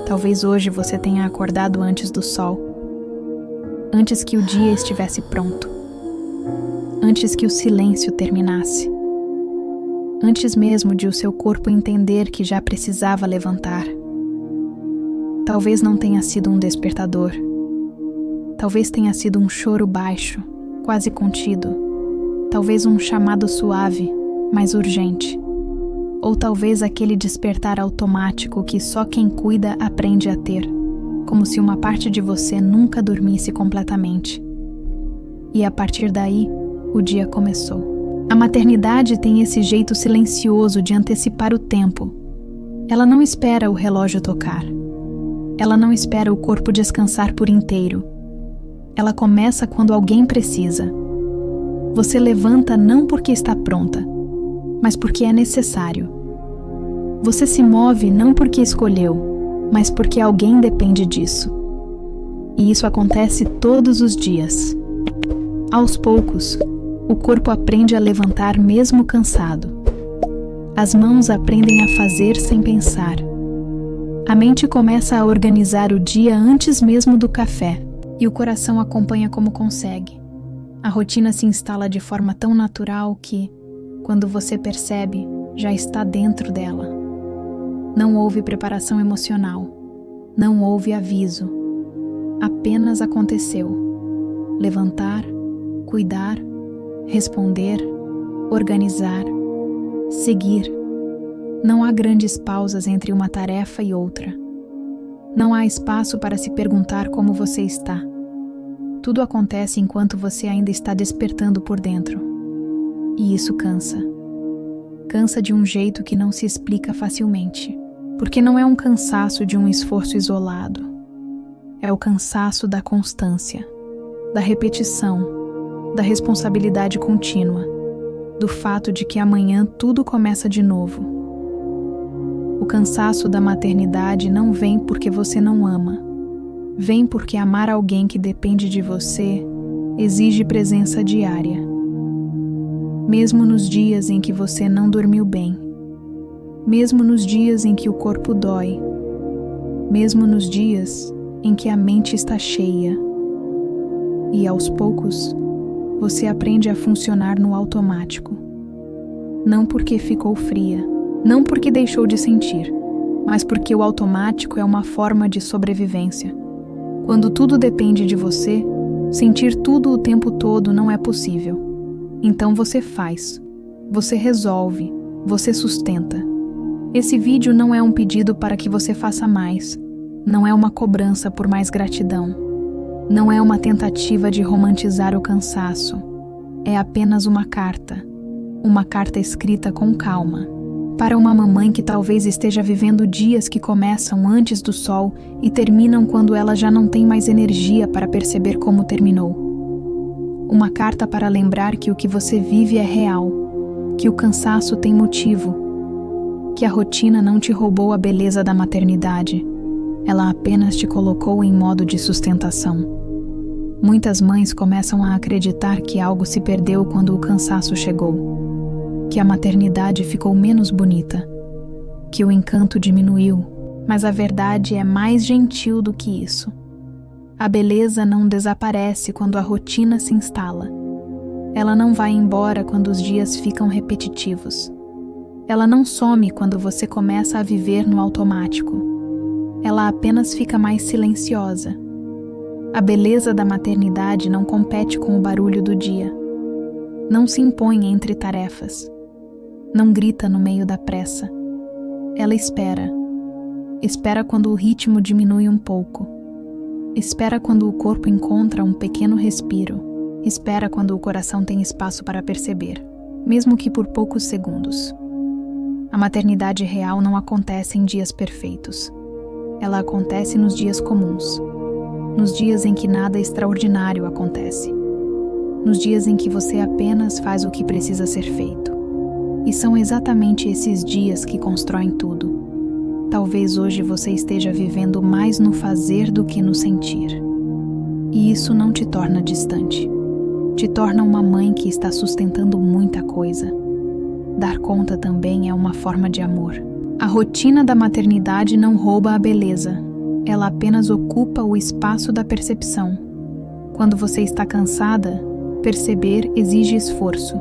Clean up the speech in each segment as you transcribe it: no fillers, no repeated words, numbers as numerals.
Talvez hoje você tenha acordado antes do sol, antes que o dia estivesse pronto, antes que o silêncio terminasse, antes mesmo de o seu corpo entender que já precisava levantar. Talvez não tenha sido um despertador, talvez tenha sido um choro baixo, quase contido, talvez um chamado suave, mas urgente. Ou talvez aquele despertar automático que só quem cuida aprende a ter, como se uma parte de você nunca dormisse completamente. E a partir daí, o dia começou. A maternidade tem esse jeito silencioso de antecipar o tempo. Ela não espera o relógio tocar. Ela não espera o corpo descansar por inteiro. Ela começa quando alguém precisa. Você levanta não porque está pronta, mas porque é necessário. Você se move não porque escolheu, mas porque alguém depende disso. E isso acontece todos os dias. Aos poucos, o corpo aprende a levantar mesmo cansado. As mãos aprendem a fazer sem pensar. A mente começa a organizar o dia antes mesmo do café, e o coração acompanha como consegue. A rotina se instala de forma tão natural que, quando você percebe, já está dentro dela. Não houve preparação emocional, não houve aviso. Apenas aconteceu. Levantar, cuidar, responder, organizar, seguir. Não há grandes pausas entre uma tarefa e outra. Não há espaço para se perguntar como você está. Tudo acontece enquanto você ainda está despertando por dentro. E isso cansa. Cansa de um jeito que não se explica facilmente. Porque não é um cansaço de um esforço isolado. É o cansaço da constância, da repetição, da responsabilidade contínua, do fato de que amanhã tudo começa de novo. O cansaço da maternidade não vem porque você não ama. Vem porque amar alguém que depende de você exige presença diária. Mesmo nos dias em que você não dormiu bem, mesmo nos dias em que o corpo dói, mesmo nos dias em que a mente está cheia. E aos poucos, você aprende a funcionar no automático. Não porque ficou fria, não porque deixou de sentir, mas porque o automático é uma forma de sobrevivência. Quando tudo depende de você, sentir tudo o tempo todo não é possível. Então você faz, você resolve, você sustenta. Esse vídeo não é um pedido para que você faça mais, não é uma cobrança por mais gratidão, não é uma tentativa de romantizar o cansaço, é apenas uma carta escrita com calma, para uma mamãe que talvez esteja vivendo dias que começam antes do sol e terminam quando ela já não tem mais energia para perceber como terminou. Uma carta para lembrar que o que você vive é real, que o cansaço tem motivo, que a rotina não te roubou a beleza da maternidade, ela apenas te colocou em modo de sustentação. Muitas mães começam a acreditar que algo se perdeu quando o cansaço chegou, que a maternidade ficou menos bonita, que o encanto diminuiu, mas a verdade é mais gentil do que isso. A beleza não desaparece quando a rotina se instala. Ela não vai embora quando os dias ficam repetitivos. Ela não some quando você começa a viver no automático. Ela apenas fica mais silenciosa. A beleza da maternidade não compete com o barulho do dia. Não se impõe entre tarefas. Não grita no meio da pressa. Ela espera. Espera quando o ritmo diminui um pouco. Espera quando o corpo encontra um pequeno respiro. Espera quando o coração tem espaço para perceber, mesmo que por poucos segundos. A maternidade real não acontece em dias perfeitos. Ela acontece nos dias comuns. Nos dias em que nada extraordinário acontece. Nos dias em que você apenas faz o que precisa ser feito. E são exatamente esses dias que constroem tudo. Talvez hoje você esteja vivendo mais no fazer do que no sentir. E isso não te torna distante. Te torna uma mãe que está sustentando muita coisa. Dar conta também é uma forma de amor. A rotina da maternidade não rouba a beleza. ela apenas ocupa o espaço da percepção. Quando você está cansada, perceber exige esforço.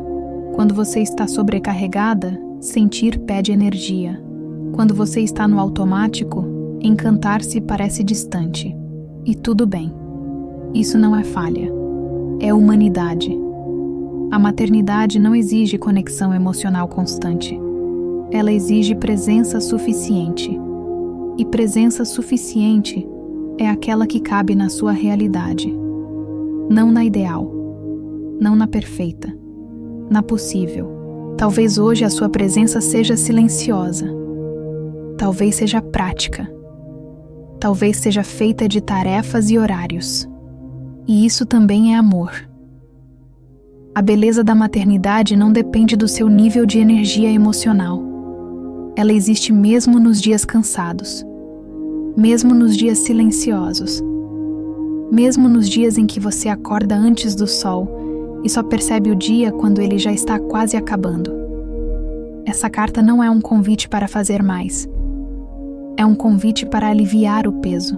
Quando você está sobrecarregada, sentir pede energia. Quando você está no automático, encantar-se parece distante. E tudo bem. Isso não é falha. É humanidade. A maternidade não exige conexão emocional constante. Ela exige presença suficiente. E presença suficiente é aquela que cabe na sua realidade. Não na ideal. Não na perfeita. Na possível. Talvez hoje a sua presença seja silenciosa. Talvez seja prática. Talvez seja feita de tarefas e horários. E isso também é amor. A beleza da maternidade não depende do seu nível de energia emocional. Ela existe mesmo nos dias cansados, mesmo nos dias silenciosos, mesmo nos dias em que você acorda antes do sol e só percebe o dia quando ele já está quase acabando. Essa carta não é um convite para fazer mais. É um convite para aliviar o peso.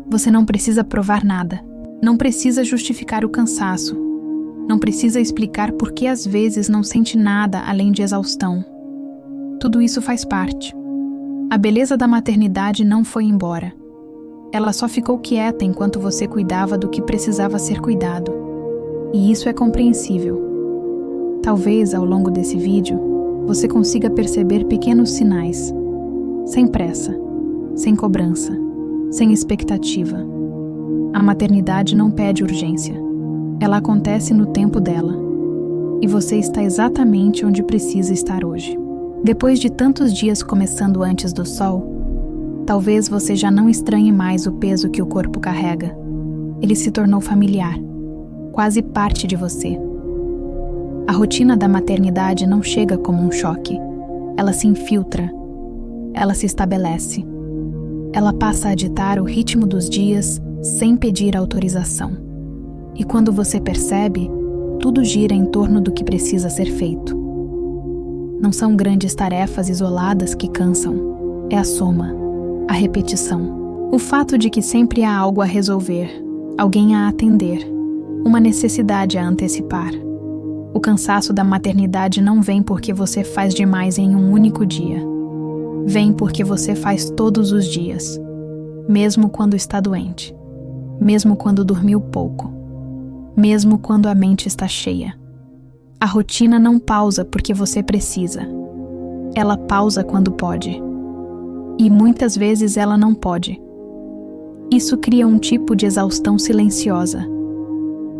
Você não precisa provar nada. Não precisa justificar o cansaço. Não precisa explicar por que às vezes não sente nada além de exaustão. Tudo isso faz parte. A beleza da maternidade não foi embora. Ela só ficou quieta enquanto você cuidava do que precisava ser cuidado. E isso é compreensível. Talvez, ao longo desse vídeo, você consiga perceber pequenos sinais. Sem pressa, sem cobrança, sem expectativa. A maternidade não pede urgência. Ela acontece no tempo dela. E você está exatamente onde precisa estar hoje. Depois de tantos dias começando antes do sol, talvez você já não estranhe mais o peso que o corpo carrega. Ele se tornou familiar, quase parte de você. A rotina da maternidade não chega como um choque. Ela se infiltra. Ela se estabelece. Ela passa a ditar o ritmo dos dias sem pedir autorização. E quando você percebe, tudo gira em torno do que precisa ser feito. Não são grandes tarefas isoladas que cansam. É a soma, a repetição. O fato de que sempre há algo a resolver, alguém a atender, uma necessidade a antecipar. O cansaço da maternidade não vem porque você faz demais em um único dia. Vem porque você faz todos os dias, mesmo quando está doente, mesmo quando dormiu pouco, mesmo quando a mente está cheia. A rotina não pausa porque você precisa. Ela pausa quando pode. E muitas vezes ela não pode. Isso cria um tipo de exaustão silenciosa.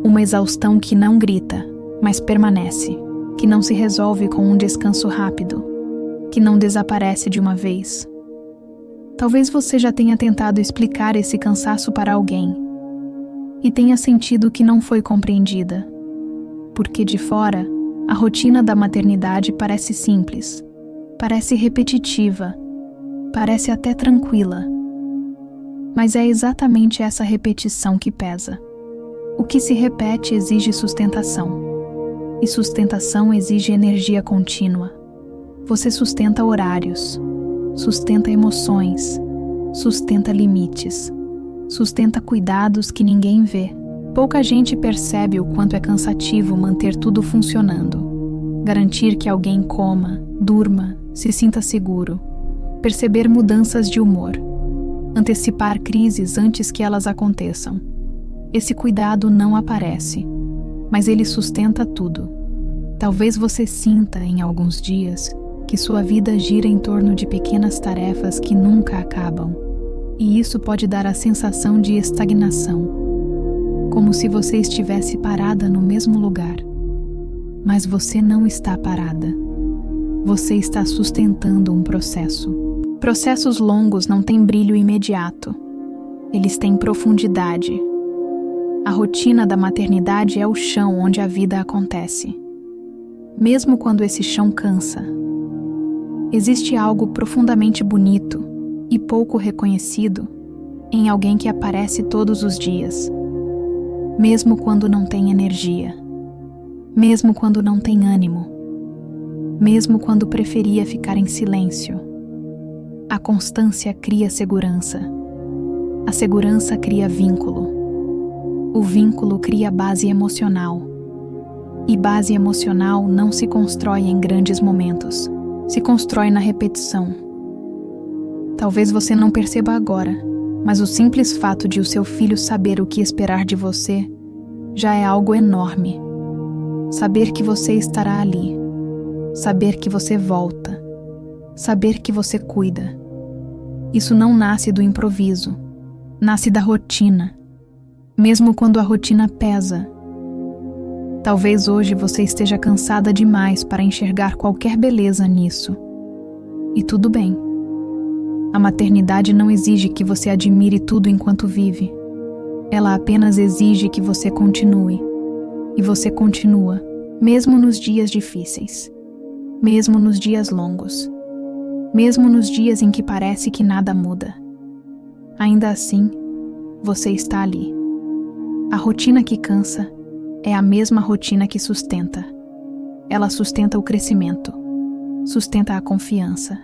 Uma exaustão que não grita, mas permanece, que não se resolve com um descanso rápido, que não desaparece de uma vez. Talvez você já tenha tentado explicar esse cansaço para alguém e tenha sentido que não foi compreendida. Porque de fora, a rotina da maternidade parece simples, parece repetitiva, parece até tranquila. Mas é exatamente essa repetição que pesa. O que se repete exige sustentação. E sustentação exige energia contínua. Você sustenta horários, sustenta emoções, sustenta limites, sustenta cuidados que ninguém vê. Pouca gente percebe o quanto é cansativo manter tudo funcionando. Garantir que alguém coma, durma, se sinta seguro. Perceber mudanças de humor. Antecipar crises antes que elas aconteçam. Esse cuidado não aparece, mas ele sustenta tudo. Talvez você sinta, em alguns dias, que sua vida gira em torno de pequenas tarefas que nunca acabam. E isso pode dar a sensação de estagnação. Como se você estivesse parada no mesmo lugar. Mas você não está parada. Você está sustentando um processo. Processos longos não têm brilho imediato. Eles têm profundidade. A rotina da maternidade é o chão onde a vida acontece. Mesmo quando esse chão cansa, existe algo profundamente bonito e pouco reconhecido em alguém que aparece todos os dias. Mesmo quando não tem energia, mesmo quando não tem ânimo, mesmo quando preferia ficar em silêncio. A constância cria segurança. A segurança cria vínculo. O vínculo cria base emocional. E base emocional não se constrói em grandes momentos, se constrói na repetição. Talvez você não perceba agora, mas o simples fato de o seu filho saber o que esperar de você já é algo enorme. Saber que você estará ali, saber que você volta, saber que você cuida. Isso não nasce do improviso, nasce da rotina, mesmo quando a rotina pesa. Talvez hoje você esteja cansada demais para enxergar qualquer beleza nisso. E tudo bem. A maternidade não exige que você admire tudo enquanto vive. Ela apenas exige que você continue. E você continua, mesmo nos dias difíceis, mesmo nos dias longos, mesmo nos dias em que parece que nada muda. Ainda assim, você está ali. A rotina que cansa é a mesma rotina que sustenta. Ela sustenta o crescimento, sustenta a confiança,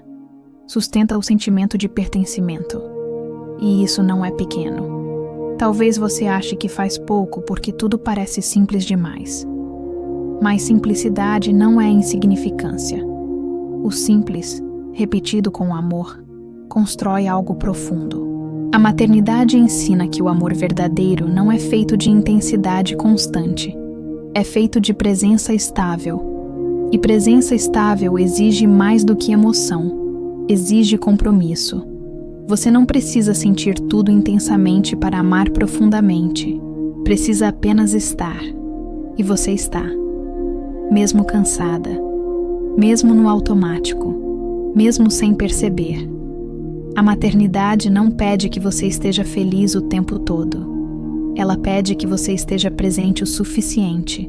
sustenta o sentimento de pertencimento. E isso não é pequeno. Talvez você ache que faz pouco porque tudo parece simples demais. Mas simplicidade não é insignificância. O simples, repetido com amor, constrói algo profundo. A maternidade ensina que o amor verdadeiro não é feito de intensidade constante. É feito de presença estável. E presença estável exige mais do que emoção. Exige compromisso. Você não precisa sentir tudo intensamente para amar profundamente. Precisa apenas estar. E você está. Mesmo cansada. Mesmo no automático. Mesmo sem perceber. A maternidade não pede que você esteja feliz o tempo todo. Ela pede que você esteja presente o suficiente.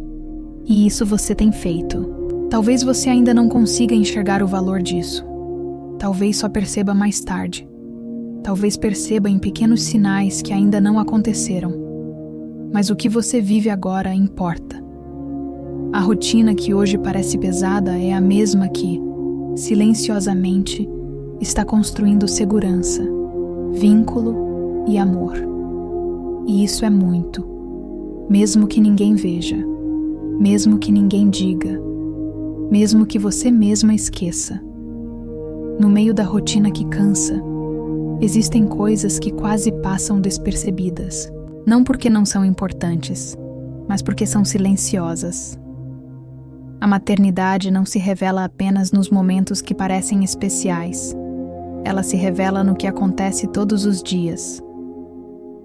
E isso você tem feito. Talvez você ainda não consiga enxergar o valor disso. Talvez só perceba mais tarde. Talvez perceba em pequenos sinais que ainda não aconteceram. Mas o que você vive agora importa. A rotina que hoje parece pesada é a mesma que, silenciosamente, está construindo segurança, vínculo e amor. E isso é muito. Mesmo que ninguém veja, mesmo que ninguém diga, mesmo que você mesma esqueça. No meio da rotina que cansa, existem coisas que quase passam despercebidas, não porque não são importantes, mas porque são silenciosas. A maternidade não se revela apenas nos momentos que parecem especiais. Ela se revela no que acontece todos os dias,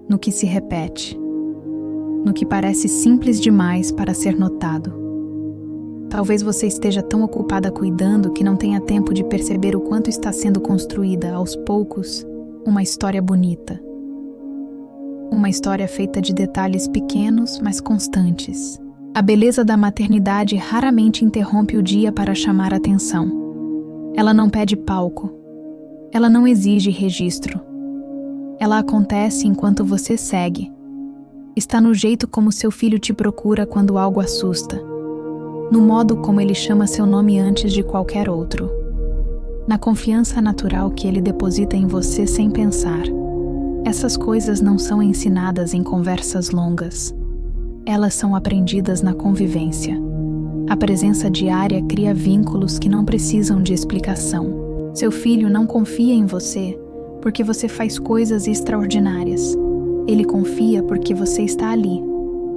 no que se repete, no que parece simples demais para ser notado. Talvez você esteja tão ocupada cuidando que não tenha tempo de perceber o quanto está sendo construída, aos poucos, uma história bonita. Uma história feita de detalhes pequenos, mas constantes. A beleza da maternidade raramente interrompe o dia para chamar atenção. Ela não pede palco. Ela não exige registro. Ela acontece enquanto você segue. Está no jeito como seu filho te procura quando algo assusta. No modo como ele chama seu nome antes de qualquer outro. Na confiança natural que ele deposita em você sem pensar. Essas coisas não são ensinadas em conversas longas. Elas são aprendidas na convivência. A presença diária cria vínculos que não precisam de explicação. Seu filho não confia em você porque você faz coisas extraordinárias. Ele confia porque você está ali,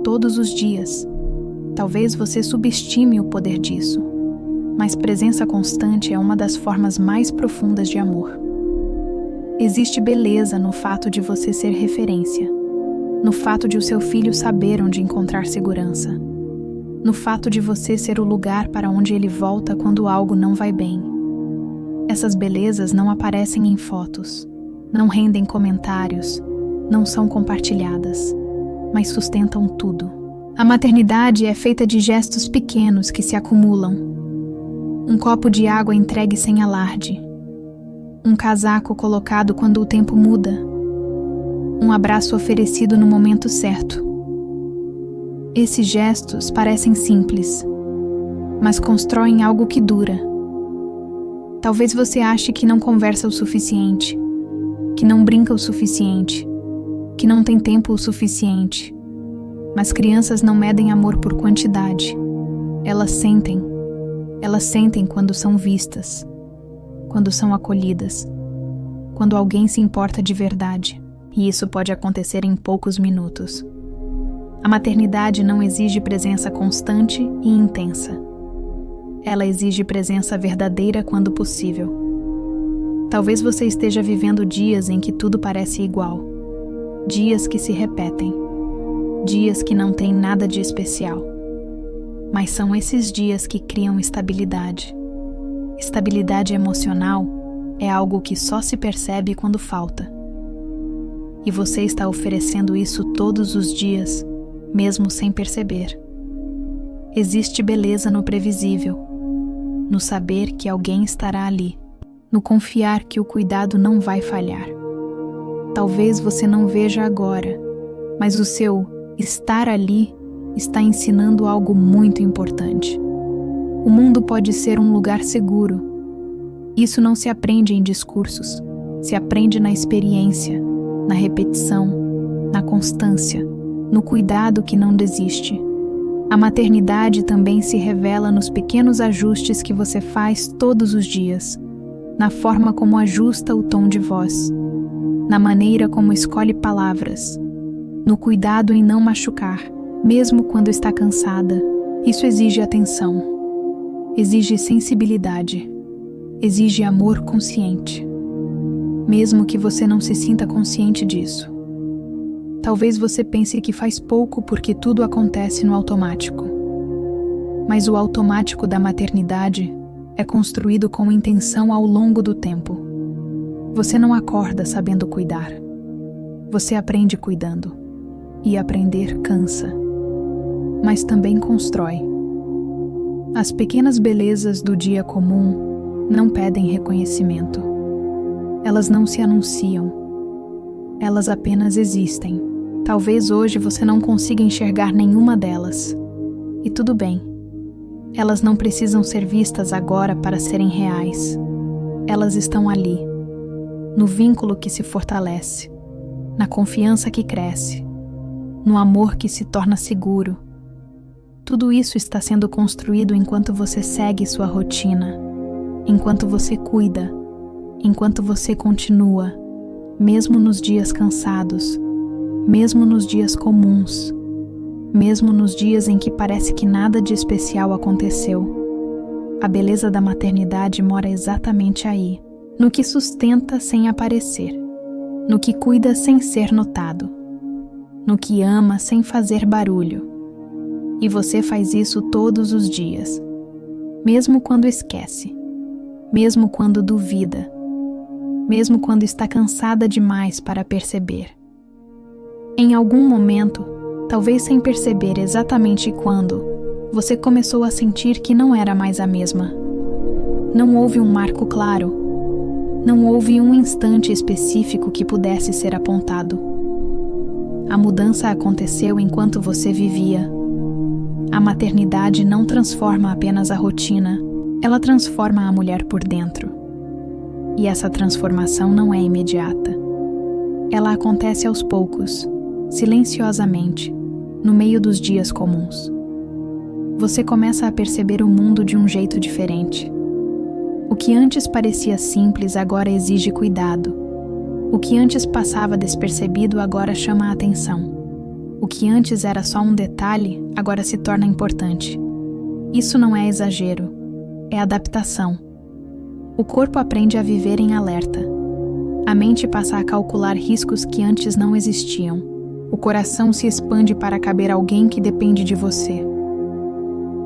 todos os dias. Talvez você subestime o poder disso, mas presença constante é uma das formas mais profundas de amor. Existe beleza no fato de você ser referência, no fato de o seu filho saber onde encontrar segurança, no fato de você ser o lugar para onde ele volta quando algo não vai bem. Essas belezas não aparecem em fotos, não rendem comentários, não são compartilhadas, mas sustentam tudo. A maternidade é feita de gestos pequenos que se acumulam. Um copo de água entregue sem alarde. Um casaco colocado quando o tempo muda. Um abraço oferecido no momento certo. Esses gestos parecem simples, mas constroem algo que dura. Talvez você ache que não conversa o suficiente, que não brinca o suficiente, que não têm tempo o suficiente. Mas crianças não medem amor por quantidade. Elas sentem quando são vistas, quando são acolhidas, quando alguém se importa de verdade, e isso pode acontecer em poucos minutos. A maternidade não exige presença constante e intensa. Ela exige presença verdadeira quando possível. Talvez você esteja vivendo dias em que tudo parece igual, dias que se repetem, dias que não têm nada de especial. Mas são esses dias que criam estabilidade. Estabilidade emocional é algo que só se percebe quando falta. E você está oferecendo isso todos os dias, mesmo sem perceber. Existe beleza no previsível, no saber que alguém estará ali, no confiar que o cuidado não vai falhar. Talvez você não veja agora, mas o seu estar ali está ensinando algo muito importante. O mundo pode ser um lugar seguro. Isso não se aprende em discursos, se aprende na experiência, na repetição, na constância, no cuidado que não desiste. A maternidade também se revela nos pequenos ajustes que você faz todos os dias, na forma como ajusta o tom de voz, na maneira como escolhe palavras, no cuidado em não machucar, mesmo quando está cansada. Isso exige atenção, exige sensibilidade, exige amor consciente, mesmo que você não se sinta consciente disso. Talvez você pense que faz pouco porque tudo acontece no automático. Mas o automático da maternidade é construído com intenção ao longo do tempo. Você não acorda sabendo cuidar. Você aprende cuidando. E aprender cansa. Mas também constrói. As pequenas belezas do dia comum não pedem reconhecimento. Elas não se anunciam. Elas apenas existem. Talvez hoje você não consiga enxergar nenhuma delas. E tudo bem. Elas não precisam ser vistas agora para serem reais. Elas estão ali, no vínculo que se fortalece, na confiança que cresce, no amor que se torna seguro. Tudo isso está sendo construído enquanto você segue sua rotina, enquanto você cuida, enquanto você continua, mesmo nos dias cansados, mesmo nos dias comuns, mesmo nos dias em que parece que nada de especial aconteceu. A beleza da maternidade mora exatamente aí, no que sustenta sem aparecer, no que cuida sem ser notado, no que ama sem fazer barulho. E você faz isso todos os dias, mesmo quando esquece, mesmo quando duvida, mesmo quando está cansada demais para perceber. Em algum momento, talvez sem perceber exatamente quando, você começou a sentir que não era mais a mesma. Não houve um marco claro. Não houve um instante específico que pudesse ser apontado. A mudança aconteceu enquanto você vivia. A maternidade não transforma apenas a rotina, ela transforma a mulher por dentro. E essa transformação não é imediata. Ela acontece aos poucos, silenciosamente, no meio dos dias comuns. Você começa a perceber o mundo de um jeito diferente. O que antes parecia simples agora exige cuidado. O que antes passava despercebido agora chama a atenção. O que antes era só um detalhe agora se torna importante. Isso não é exagero, é adaptação. O corpo aprende a viver em alerta. A mente passa a calcular riscos que antes não existiam. O coração se expande para caber alguém que depende de você.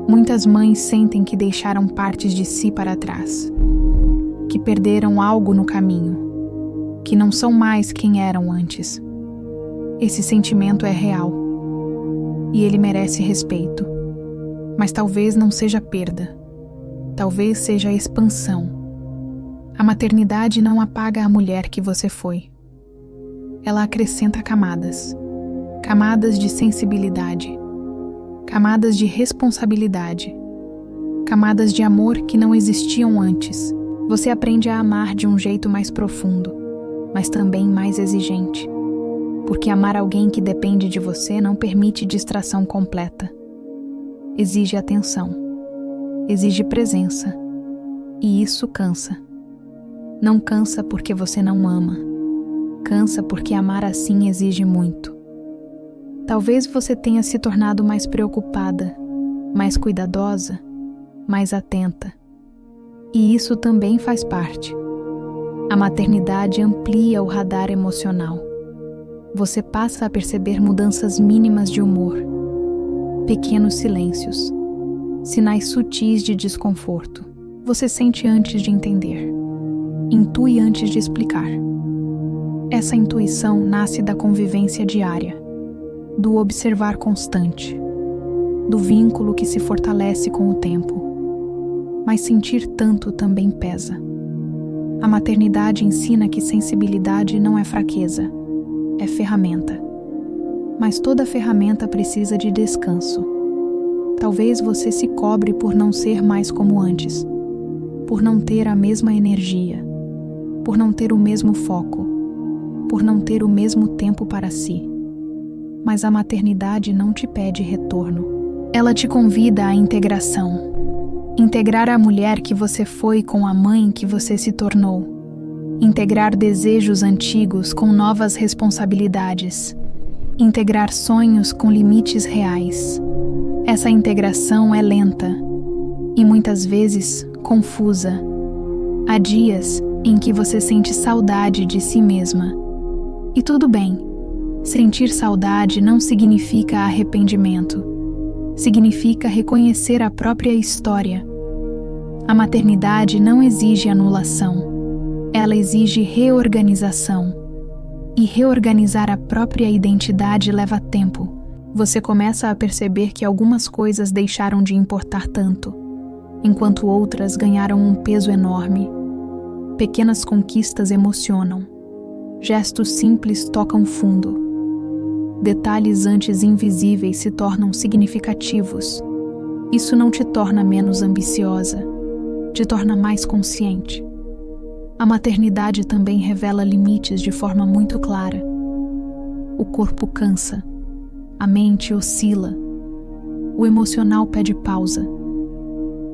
Muitas mães sentem que deixaram partes de si para trás, que perderam algo no caminho, que não são mais quem eram antes. Esse sentimento é real e ele merece respeito, mas talvez não seja perda, talvez seja expansão. A maternidade não apaga a mulher que você foi. Ela acrescenta camadas. Camadas de sensibilidade, camadas de responsabilidade, camadas de amor que não existiam antes. Você aprende a amar de um jeito mais profundo, mas também mais exigente. Porque amar alguém que depende de você não permite distração completa. Exige atenção, exige presença, e isso cansa. Não cansa porque você não ama, cansa porque amar assim exige muito. Talvez você tenha se tornado mais preocupada, mais cuidadosa, mais atenta. E isso também faz parte. A maternidade amplia o radar emocional. Você passa a perceber mudanças mínimas de humor, pequenos silêncios, sinais sutis de desconforto. Você sente antes de entender, intui antes de explicar. Essa intuição nasce da convivência diária, do observar constante, do vínculo que se fortalece com o tempo. Mas sentir tanto também pesa. A maternidade ensina que sensibilidade não é fraqueza, é ferramenta. Mas toda ferramenta precisa de descanso. Talvez você se cobre por não ser mais como antes, por não ter a mesma energia, por não ter o mesmo foco, por não ter o mesmo tempo para si. Mas a maternidade não te pede retorno. Ela te convida à integração. Integrar a mulher que você foi com a mãe que você se tornou. Integrar desejos antigos com novas responsabilidades. Integrar sonhos com limites reais. Essa integração é lenta e muitas vezes confusa. Há dias em que você sente saudade de si mesma. E tudo bem, sentir saudade não significa arrependimento. Significa reconhecer a própria história. A maternidade não exige anulação. Ela exige reorganização. E reorganizar a própria identidade leva tempo. Você começa a perceber que algumas coisas deixaram de importar tanto, enquanto outras ganharam um peso enorme. Pequenas conquistas emocionam. Gestos simples tocam fundo. Detalhes antes invisíveis se tornam significativos. Isso não te torna menos ambiciosa, te torna mais consciente. A maternidade também revela limites de forma muito clara. O corpo cansa, a mente oscila, o emocional pede pausa.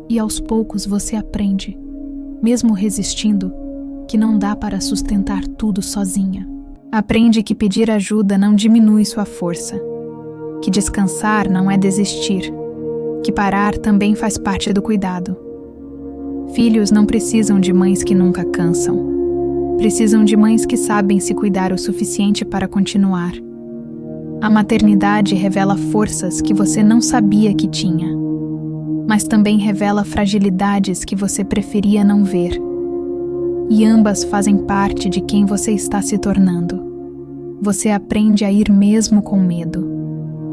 E aos poucos você aprende, mesmo resistindo, que não dá para sustentar tudo sozinha. Aprende que pedir ajuda não diminui sua força, que descansar não é desistir, que parar também faz parte do cuidado. Filhos não precisam de mães que nunca cansam. Precisam de mães que sabem se cuidar o suficiente para continuar. A maternidade revela forças que você não sabia que tinha, mas também revela fragilidades que você preferia não ver. E ambas fazem parte de quem você está se tornando. Você aprende a ir mesmo com medo,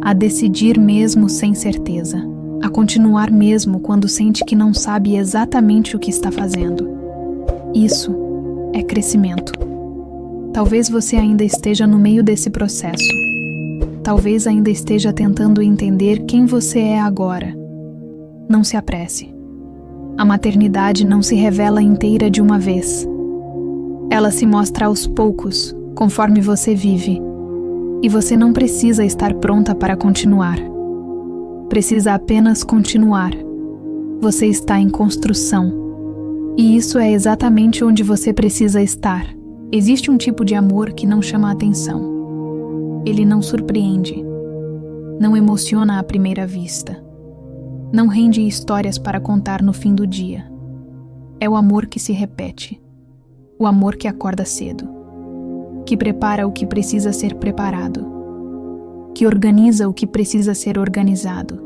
a decidir mesmo sem certeza, a continuar mesmo quando sente que não sabe exatamente o que está fazendo. Isso é crescimento. Talvez você ainda esteja no meio desse processo. Talvez ainda esteja tentando entender quem você é agora. Não se apresse. A maternidade não se revela inteira de uma vez. Ela se mostra aos poucos, conforme você vive. E você não precisa estar pronta para continuar. Precisa apenas continuar. Você está em construção. E isso é exatamente onde você precisa estar. Existe um tipo de amor que não chama a atenção. Ele não surpreende. Não emociona à primeira vista. Não rende histórias para contar no fim do dia. É o amor que se repete. O amor que acorda cedo. Que prepara o que precisa ser preparado. Que organiza o que precisa ser organizado.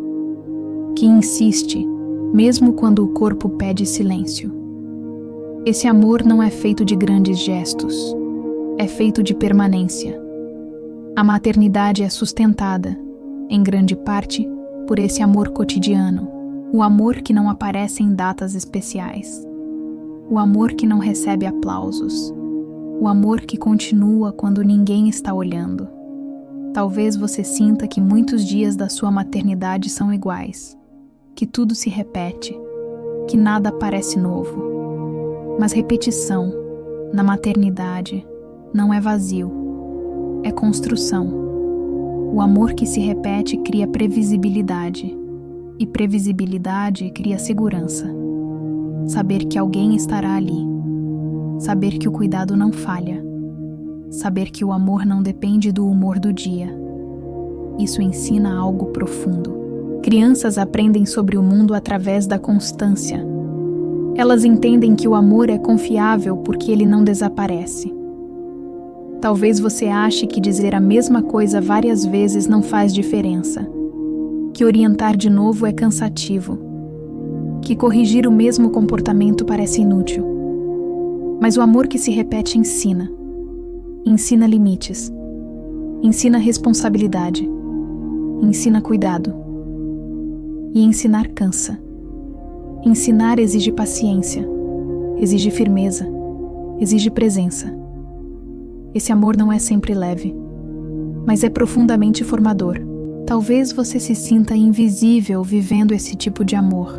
Que insiste, mesmo quando o corpo pede silêncio. Esse amor não é feito de grandes gestos. É feito de permanência. A maternidade é sustentada, em grande parte, por esse amor cotidiano, o amor que não aparece em datas especiais, o amor que não recebe aplausos, o amor que continua quando ninguém está olhando. Talvez você sinta que muitos dias da sua maternidade são iguais, que tudo se repete, que nada parece novo. Mas repetição, na maternidade, não é vazio, é construção. O amor que se repete cria previsibilidade, e previsibilidade cria segurança. Saber que alguém estará ali. Saber que o cuidado não falha. Saber que o amor não depende do humor do dia. Isso ensina algo profundo. Crianças aprendem sobre o mundo através da constância. Elas entendem que o amor é confiável porque ele não desaparece. Talvez você ache que dizer a mesma coisa várias vezes não faz diferença, que orientar de novo é cansativo, que corrigir o mesmo comportamento parece inútil. Mas o amor que se repete ensina. Ensina limites. Ensina responsabilidade. Ensina cuidado. E ensinar cansa. Ensinar exige paciência, exige firmeza, exige presença. Esse amor não é sempre leve, mas é profundamente formador. Talvez você se sinta invisível vivendo esse tipo de amor,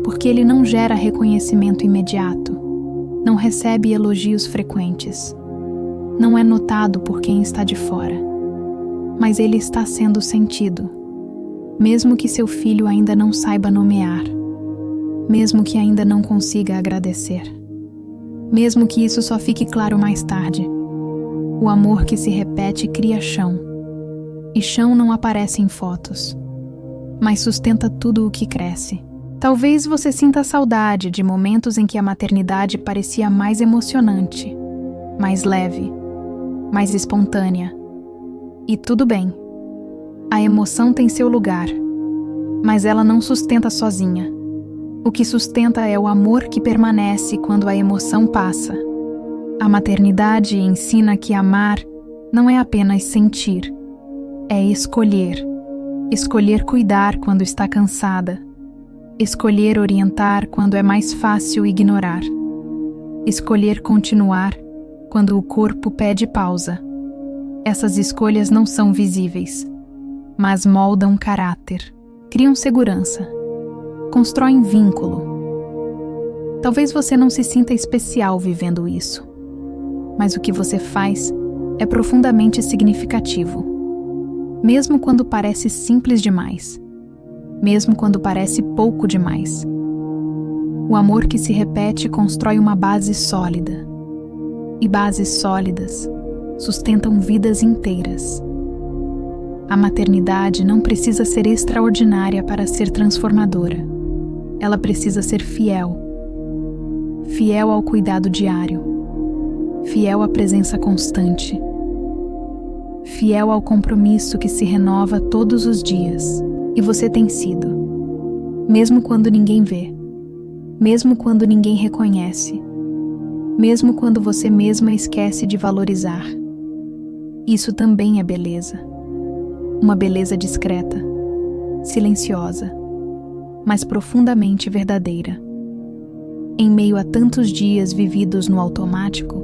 porque ele não gera reconhecimento imediato, não recebe elogios frequentes, não é notado por quem está de fora, mas ele está sendo sentido, mesmo que seu filho ainda não saiba nomear, mesmo que ainda não consiga agradecer, mesmo que isso só fique claro mais tarde. O amor que se repete cria chão, e chão não aparece em fotos, mas sustenta tudo o que cresce. Talvez você sinta saudade de momentos em que a maternidade parecia mais emocionante, mais leve, mais espontânea. E tudo bem, a emoção tem seu lugar, mas ela não sustenta sozinha. O que sustenta é o amor que permanece quando a emoção passa. A maternidade ensina que amar não é apenas sentir, é escolher. Escolher cuidar quando está cansada. Escolher orientar quando é mais fácil ignorar. Escolher continuar quando o corpo pede pausa. Essas escolhas não são visíveis, mas moldam caráter, criam segurança, constroem vínculo. Talvez você não se sinta especial vivendo isso, mas o que você faz é profundamente significativo. Mesmo quando parece simples demais, mesmo quando parece pouco demais. O amor que se repete constrói uma base sólida, e bases sólidas sustentam vidas inteiras. A maternidade não precisa ser extraordinária para ser transformadora. Ela precisa ser fiel. Fiel ao cuidado diário. Fiel à presença constante. Fiel ao compromisso que se renova todos os dias. E você tem sido. Mesmo quando ninguém vê. Mesmo quando ninguém reconhece. Mesmo quando você mesma esquece de valorizar. Isso também é beleza. Uma beleza discreta, silenciosa, mas profundamente verdadeira. Em meio a tantos dias vividos no automático,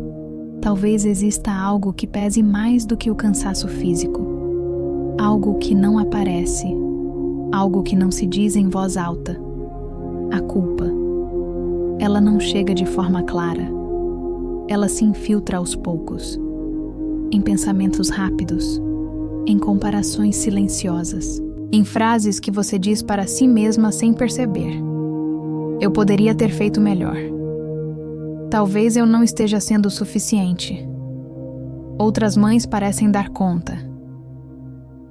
talvez exista algo que pese mais do que o cansaço físico. Algo que não aparece, algo que não se diz em voz alta. A culpa. Ela não chega de forma clara. Ela se infiltra aos poucos, em pensamentos rápidos, em comparações silenciosas, em frases que você diz para si mesma sem perceber. Eu poderia ter feito melhor. Talvez eu não esteja sendo o suficiente. Outras mães parecem dar conta.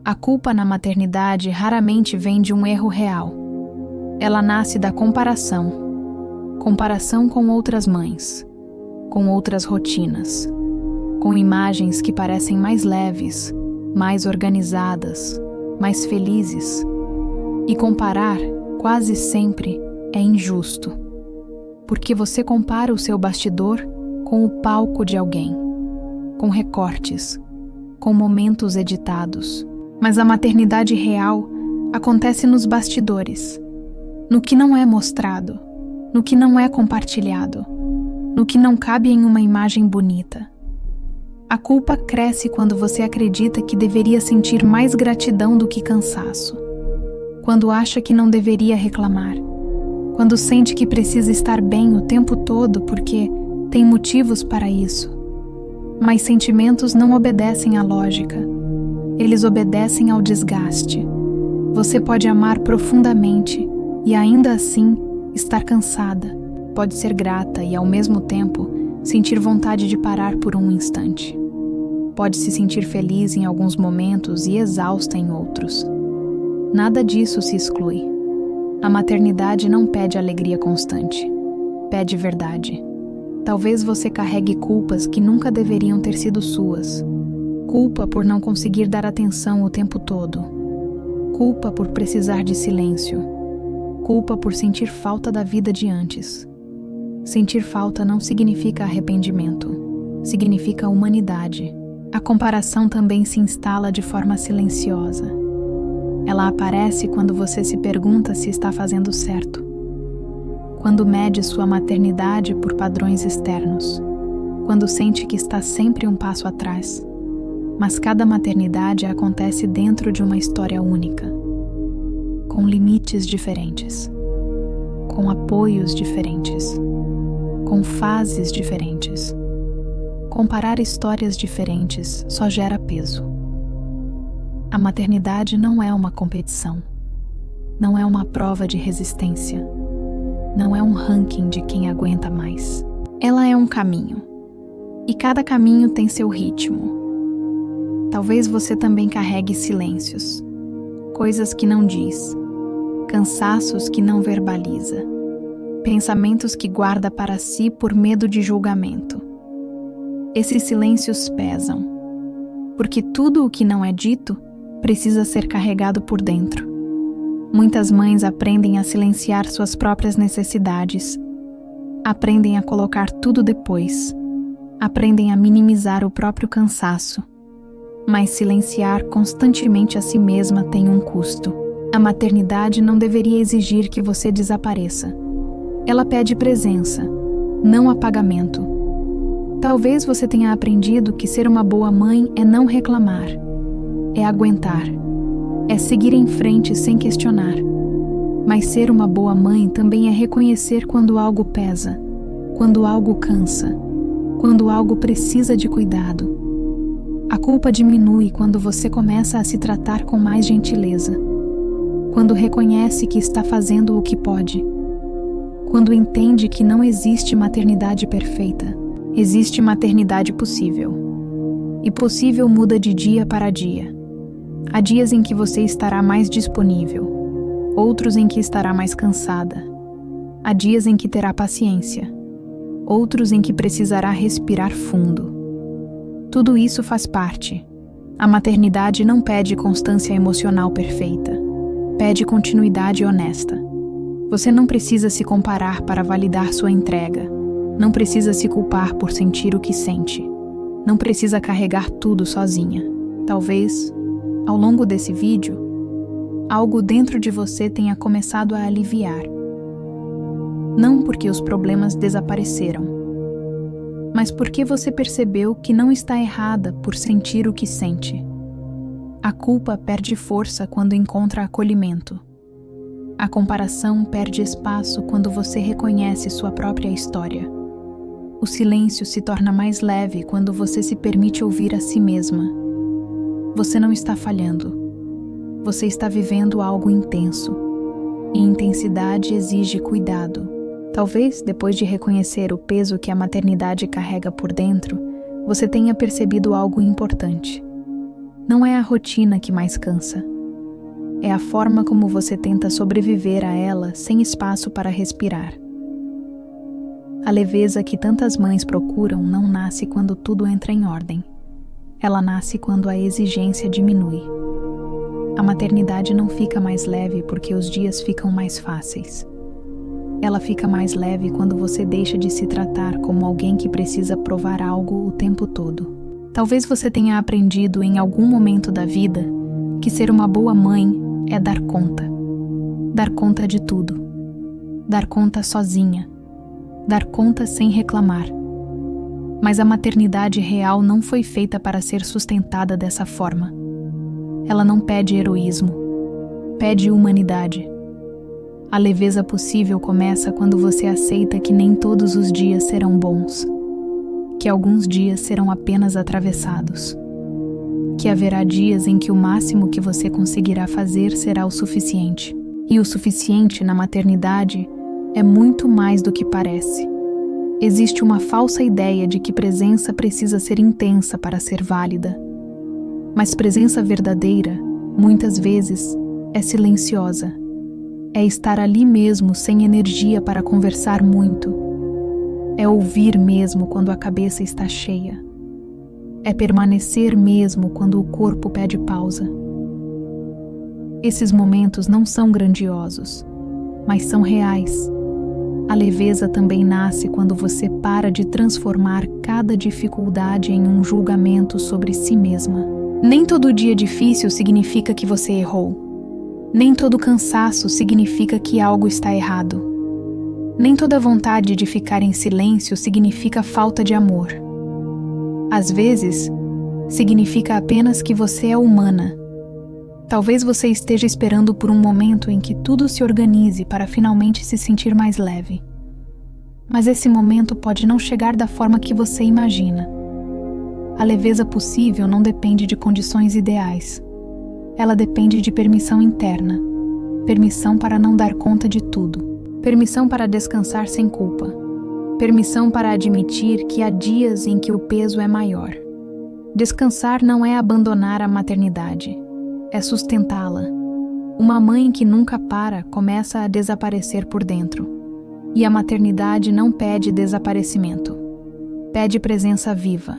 A culpa na maternidade raramente vem de um erro real. Ela nasce da comparação. Comparação com outras mães, com outras rotinas, com imagens que parecem mais leves, mais organizadas, mais felizes. E comparar, quase sempre, é injusto, porque você compara o seu bastidor com o palco de alguém, com recortes, com momentos editados. Mas a maternidade real acontece nos bastidores, no que não é mostrado, no que não é compartilhado, no que não cabe em uma imagem bonita. A culpa cresce quando você acredita que deveria sentir mais gratidão do que cansaço, quando acha que não deveria reclamar, quando sente que precisa estar bem o tempo todo porque tem motivos para isso. Mas sentimentos não obedecem à lógica. Eles obedecem ao desgaste. Você pode amar profundamente e ainda assim estar cansada. Pode ser grata e, ao mesmo tempo, sentir vontade de parar por um instante. Pode se sentir feliz em alguns momentos e exausta em outros. Nada disso se exclui. A maternidade não pede alegria constante. Pede verdade. Talvez você carregue culpas que nunca deveriam ter sido suas. Culpa por não conseguir dar atenção o tempo todo. Culpa por precisar de silêncio. Culpa por sentir falta da vida de antes. Sentir falta não significa arrependimento. Significa humanidade. A comparação também se instala de forma silenciosa. Ela aparece quando você se pergunta se está fazendo certo. Quando mede sua maternidade por padrões externos. Quando sente que está sempre um passo atrás. Mas cada maternidade acontece dentro de uma história única. Com limites diferentes. Com apoios diferentes. Com fases diferentes. Comparar histórias diferentes só gera peso. A maternidade não é uma competição. Não é uma prova de resistência. Não é um ranking de quem aguenta mais. Ela é um caminho. E cada caminho tem seu ritmo. Talvez você também carregue silêncios. Coisas que não diz. Cansaços que não verbaliza. Pensamentos que guarda para si por medo de julgamento. Esses silêncios pesam. Porque tudo o que não é dito precisa ser carregado por dentro. Muitas mães aprendem a silenciar suas próprias necessidades. Aprendem a colocar tudo depois. Aprendem a minimizar o próprio cansaço. Mas silenciar constantemente a si mesma tem um custo. A maternidade não deveria exigir que você desapareça. Ela pede presença, não apagamento. Talvez você tenha aprendido que ser uma boa mãe é não reclamar, é aguentar, é seguir em frente sem questionar. Mas ser uma boa mãe também é reconhecer quando algo pesa, quando algo cansa, quando algo precisa de cuidado. A culpa diminui quando você começa a se tratar com mais gentileza, quando reconhece que está fazendo o que pode, quando entende que não existe maternidade perfeita, existe maternidade possível. E possível muda de dia para dia. Há dias em que você estará mais disponível, outros em que estará mais cansada. Há dias em que terá paciência, outros em que precisará respirar fundo. Tudo isso faz parte. A maternidade não pede constância emocional perfeita, pede continuidade honesta. Você não precisa se comparar para validar sua entrega, não precisa se culpar por sentir o que sente, não precisa carregar tudo sozinha. Talvez, ao longo desse vídeo, algo dentro de você tenha começado a aliviar. Não porque os problemas desapareceram, mas porque você percebeu que não está errada por sentir o que sente. A culpa perde força quando encontra acolhimento. A comparação perde espaço quando você reconhece sua própria história. O silêncio se torna mais leve quando você se permite ouvir a si mesma. Você não está falhando. Você está vivendo algo intenso. E intensidade exige cuidado. Talvez, depois de reconhecer o peso que a maternidade carrega por dentro, você tenha percebido algo importante. Não é a rotina que mais cansa. É a forma como você tenta sobreviver a ela sem espaço para respirar. A leveza que tantas mães procuram não nasce quando tudo entra em ordem. Ela nasce quando a exigência diminui. A maternidade não fica mais leve porque os dias ficam mais fáceis. Ela fica mais leve quando você deixa de se tratar como alguém que precisa provar algo o tempo todo. Talvez você tenha aprendido em algum momento da vida que ser uma boa mãe é dar conta. Dar conta de tudo. Dar conta sozinha. Dar conta sem reclamar. Mas a maternidade real não foi feita para ser sustentada dessa forma. Ela não pede heroísmo. Pede humanidade. A leveza possível começa quando você aceita que nem todos os dias serão bons. que alguns dias serão apenas atravessados, que haverá dias em que o máximo que você conseguirá fazer será o suficiente. E o suficiente na maternidade é muito mais do que parece. Existe uma falsa ideia de que presença precisa ser intensa para ser válida. Mas presença verdadeira, muitas vezes, é silenciosa. É estar ali mesmo sem energia para conversar muito. É ouvir mesmo quando a cabeça está cheia. É permanecer mesmo quando o corpo pede pausa. Esses momentos não são grandiosos, mas são reais. A leveza também nasce quando você para de transformar cada dificuldade em um julgamento sobre si mesma. Nem todo dia difícil significa que você errou. Nem todo cansaço significa que algo está errado. Nem toda vontade de ficar em silêncio significa falta de amor. Às vezes, significa apenas que você é humana. Talvez você esteja esperando por um momento em que tudo se organize para finalmente se sentir mais leve. Mas esse momento pode não chegar da forma que você imagina. A leveza possível não depende de condições ideais. Ela depende de permissão interna. Permissão para não dar conta de tudo. Permissão para descansar sem culpa. Permissão para admitir que há dias em que o peso é maior. Descansar não é abandonar a maternidade. É sustentá-la. Uma mãe que nunca para começa a desaparecer por dentro. E a maternidade não pede desaparecimento. Pede presença viva.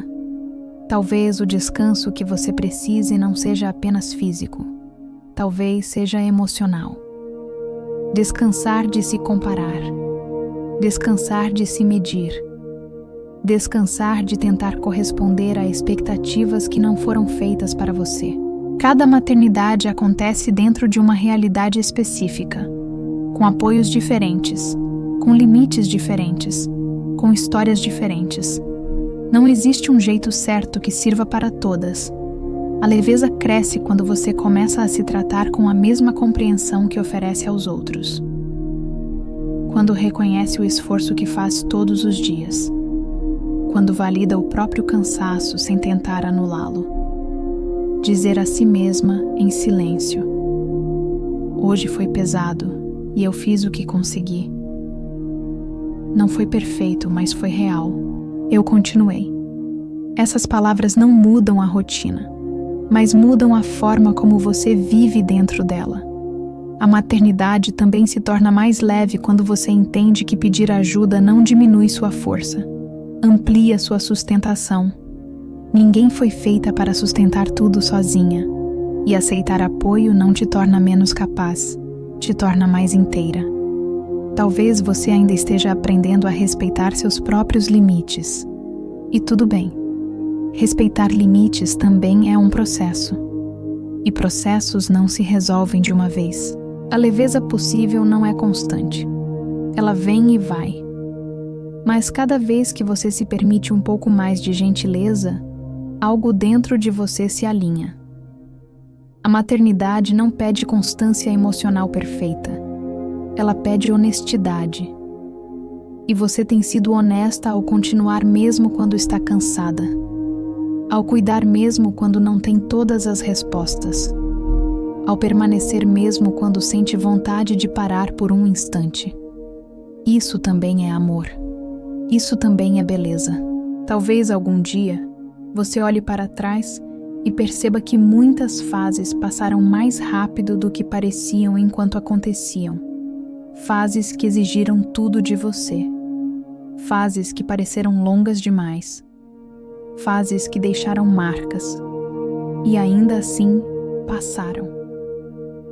Talvez o descanso que você precise não seja apenas físico. Talvez seja emocional. Descansar de se comparar. Descansar de se medir. Descansar de tentar corresponder a expectativas que não foram feitas para você. Cada maternidade acontece dentro de uma realidade específica, com apoios diferentes, com limites diferentes, com histórias diferentes. Não existe um jeito certo que sirva para todas. A leveza cresce quando você começa a se tratar com a mesma compreensão que oferece aos outros. Quando reconhece o esforço que faz todos os dias. Quando valida o próprio cansaço sem tentar anulá-lo. Dizer a si mesma em silêncio: hoje foi pesado e eu fiz o que consegui. Não foi perfeito, mas foi real. Eu continuei. Essas palavras não mudam a rotina, mas mudam a forma como você vive dentro dela. A maternidade também se torna mais leve quando você entende que pedir ajuda não diminui sua força, amplia sua sustentação. Ninguém foi feita para sustentar tudo sozinha, e aceitar apoio não te torna menos capaz, te torna mais inteira. Talvez você ainda esteja aprendendo a respeitar seus próprios limites. E tudo bem. Respeitar limites também é um processo. E processos não se resolvem de uma vez. A leveza possível não é constante. Ela vem e vai. Mas cada vez que você se permite um pouco mais de gentileza, algo dentro de você se alinha. A maternidade não pede constância emocional perfeita. Ela pede honestidade. E você tem sido honesta ao continuar mesmo quando está cansada. Ao cuidar mesmo quando não tem todas as respostas. Ao permanecer mesmo quando sente vontade de parar por um instante. Isso também é amor. Isso também é beleza. Talvez algum dia você olhe para trás e perceba que muitas fases passaram mais rápido do que pareciam enquanto aconteciam. Fases que exigiram tudo de você. Fases que pareceram longas demais. Fases que deixaram marcas. E ainda assim, passaram.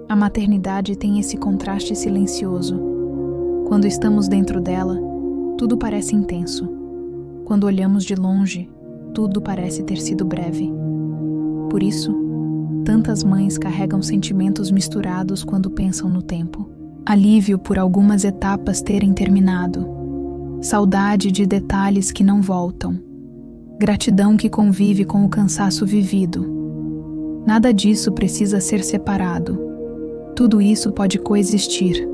A maternidade tem esse contraste silencioso. Quando estamos dentro dela, tudo parece intenso. Quando olhamos de longe, tudo parece ter sido breve. Por isso, tantas mães carregam sentimentos misturados quando pensam no tempo. Alívio por algumas etapas terem terminado. Saudade de detalhes que não voltam. Gratidão que convive com o cansaço vivido. Nada disso precisa ser separado. Tudo isso pode coexistir.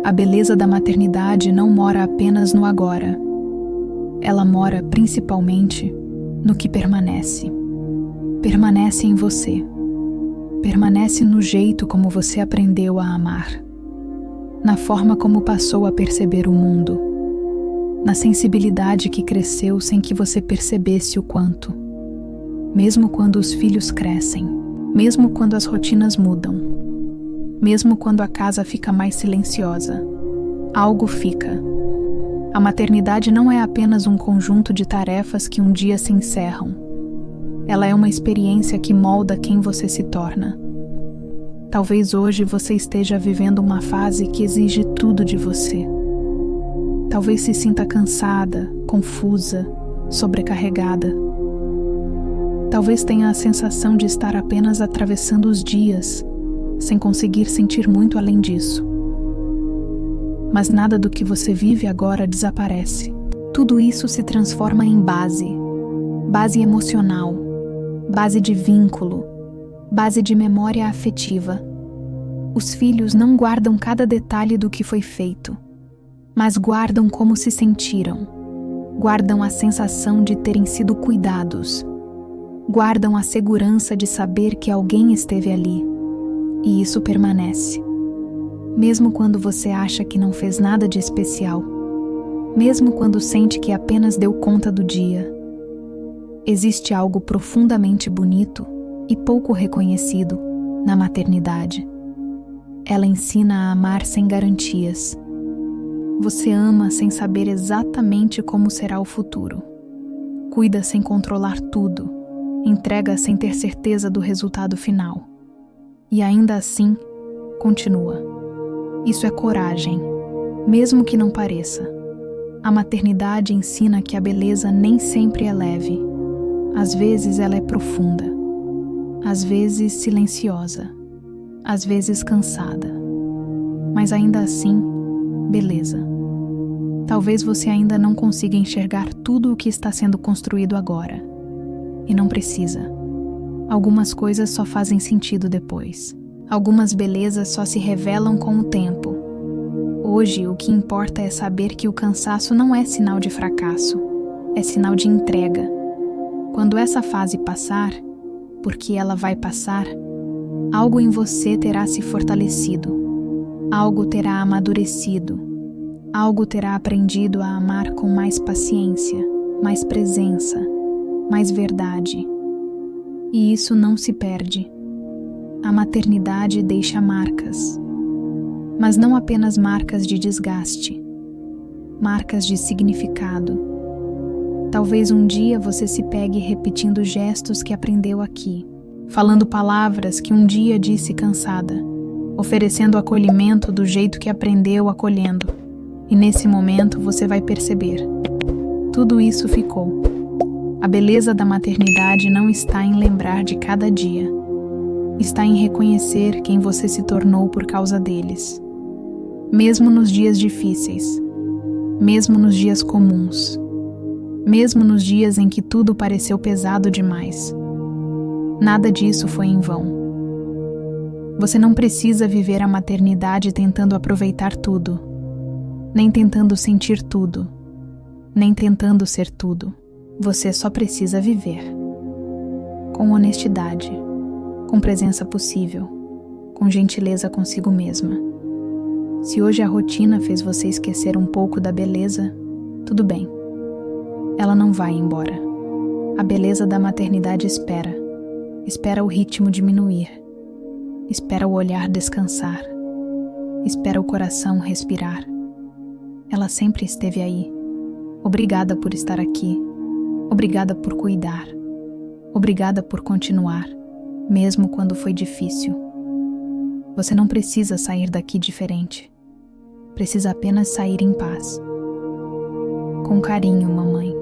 A beleza da maternidade não mora apenas no agora. Ela mora principalmente no que permanece. Permanece em você. Permanece no jeito como você aprendeu a amar. Na forma como passou a perceber o mundo. Na sensibilidade que cresceu sem que você percebesse o quanto. Mesmo quando os filhos crescem. Mesmo quando as rotinas mudam. Mesmo quando a casa fica mais silenciosa. Algo fica. A maternidade não é apenas um conjunto de tarefas que um dia se encerram. Ela é uma experiência que molda quem você se torna. Talvez hoje você esteja vivendo uma fase que exige tudo de você. Talvez se sinta cansada, confusa, sobrecarregada. Talvez tenha a sensação de estar apenas atravessando os dias, sem conseguir sentir muito além disso. Mas nada do que você vive agora desaparece. Tudo isso se transforma em base. Base emocional, base de vínculo, base de memória afetiva. Os filhos não guardam cada detalhe do que foi feito, mas guardam como se sentiram. Guardam a sensação de terem sido cuidados. Guardam a segurança de saber que alguém esteve ali. E isso permanece. Mesmo quando você acha que não fez nada de especial. Mesmo quando sente que apenas deu conta do dia. Existe algo profundamente bonito e pouco reconhecido na maternidade. Ela ensina a amar sem garantias. Você ama sem saber exatamente como será o futuro. Cuida sem controlar tudo. Entrega sem ter certeza do resultado final. E ainda assim, continua. Isso é coragem, mesmo que não pareça. A maternidade ensina que a beleza nem sempre é leve. Às vezes ela é profunda. Às vezes silenciosa. Às vezes cansada. Mas ainda assim, beleza. Talvez você ainda não consiga enxergar tudo o que está sendo construído agora. E não precisa. Algumas coisas só fazem sentido depois. Algumas belezas só se revelam com o tempo. Hoje, o que importa é saber que o cansaço não é sinal de fracasso, é sinal de entrega. Quando essa fase passar, porque ela vai passar, algo em você terá se fortalecido, algo terá amadurecido, algo terá aprendido a amar com mais paciência, mais presença, mais verdade. E isso não se perde. A maternidade deixa marcas, mas não apenas marcas de desgaste, marcas de significado. Talvez um dia você se pegue repetindo gestos que aprendeu aqui, falando palavras que um dia disse cansada, oferecendo acolhimento do jeito que aprendeu acolhendo. E nesse momento você vai perceber, tudo isso ficou. A beleza da maternidade não está em lembrar de cada dia. Está em reconhecer quem você se tornou por causa deles. Mesmo nos dias difíceis. Mesmo nos dias comuns. Mesmo nos dias em que tudo pareceu pesado demais. Nada disso foi em vão. Você não precisa viver a maternidade tentando aproveitar tudo. Nem tentando sentir tudo. Nem tentando ser tudo. Você só precisa viver. Com honestidade. Com presença possível, com gentileza consigo mesma. Se hoje a rotina fez você esquecer um pouco da beleza, tudo bem. Ela não vai embora. A beleza da maternidade espera. Espera o ritmo diminuir. Espera o olhar descansar. Espera o coração respirar. Ela sempre esteve aí. Obrigada por estar aqui. Obrigada por cuidar. Obrigada por continuar. Mesmo quando foi difícil. Você não precisa sair daqui diferente. Precisa apenas sair em paz. Com carinho, mamãe.